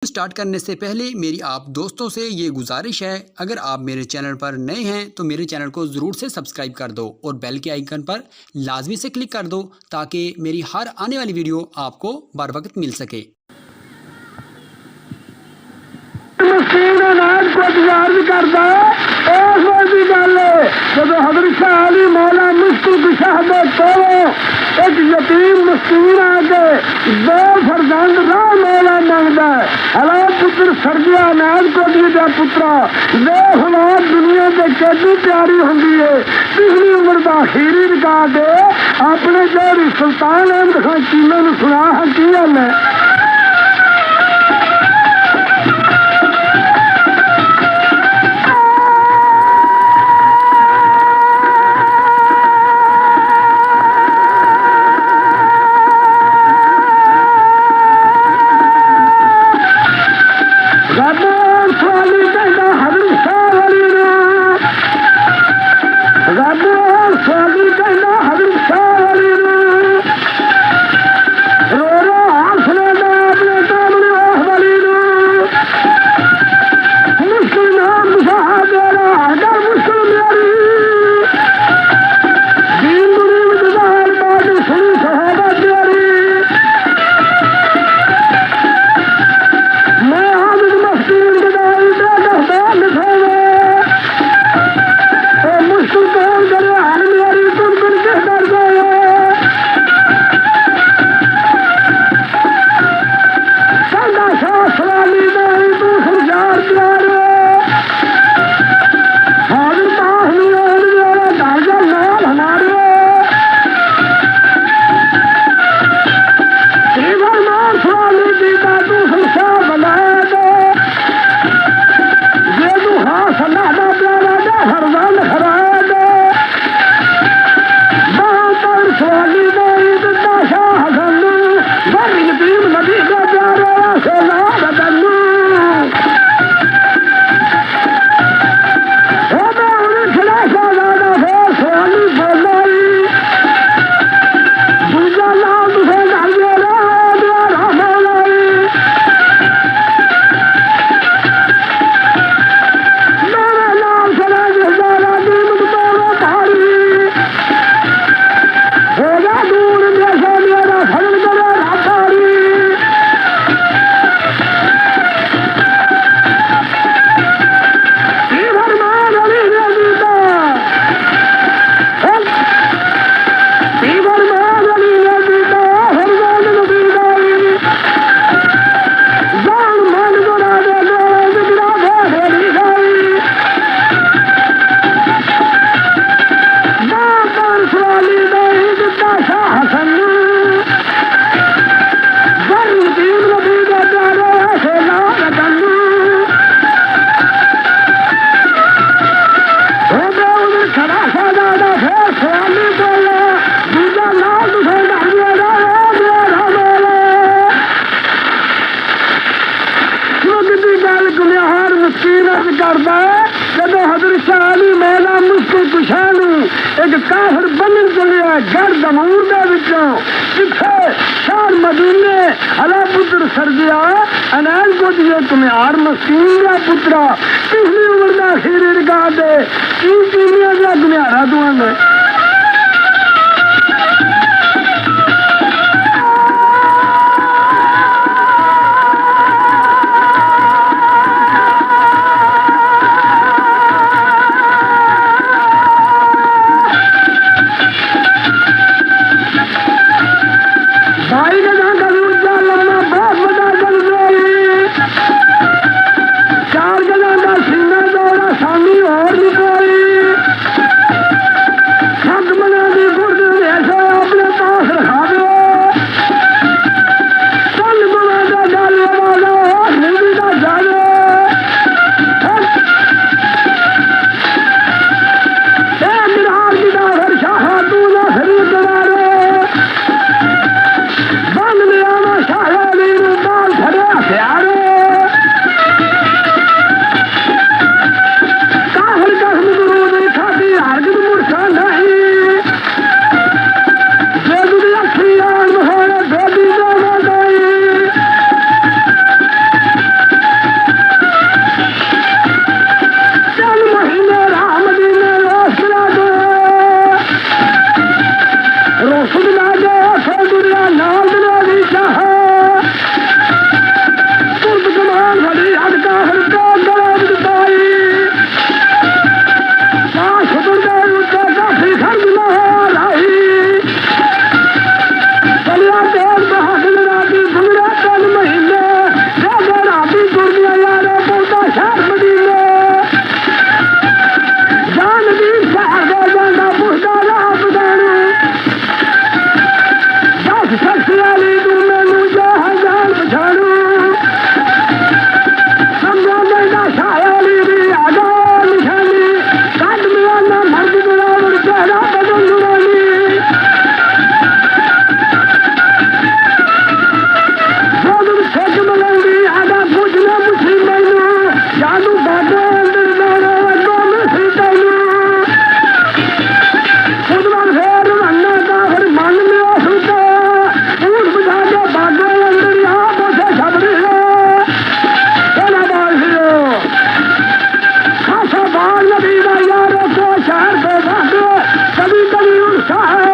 Start करने से पहले मेरी आप दोस्तों से ये गुजारिश है, अगर आप मेरे चैनल पर नए हैं तो मेरे चैनल को ज़रूर से सब्सक्राइब कर दो और बेल के आइकन पर लाजमी से क्लिक कर दो ताकि मेरी हर आने वाली वीडियो आपको बर वक्त मिल सके। जब हज़रत शाह अली मौला मुश्किल कुशा दे तोड़ो एक यतीम मस्कीन आके दो फरजंद राह मौला मंगदा है। हला पुत्र सर्दिया नाज को दिया पुत्रा दे हलात दुनिया के केडी प्यारी होंगी है। पिछली उम्र का खीरी दिखा के अपने जोड़ी सुल्तान अहमद खान चीमे नूं सुना की गल है। जब हज़रत शाह अली मौला मुश्किल कुशा एक काफिर बनन चलिया गढ़ दमूर दे विचों पिछे शाह मदीने हला पुत्र सर्दिया अनैन को दिए कुम्हार मस्कीन का पुत्रा पिछली उम्र का खीरी रिका दे कीमिया का कुम्हारा दुआ में शाह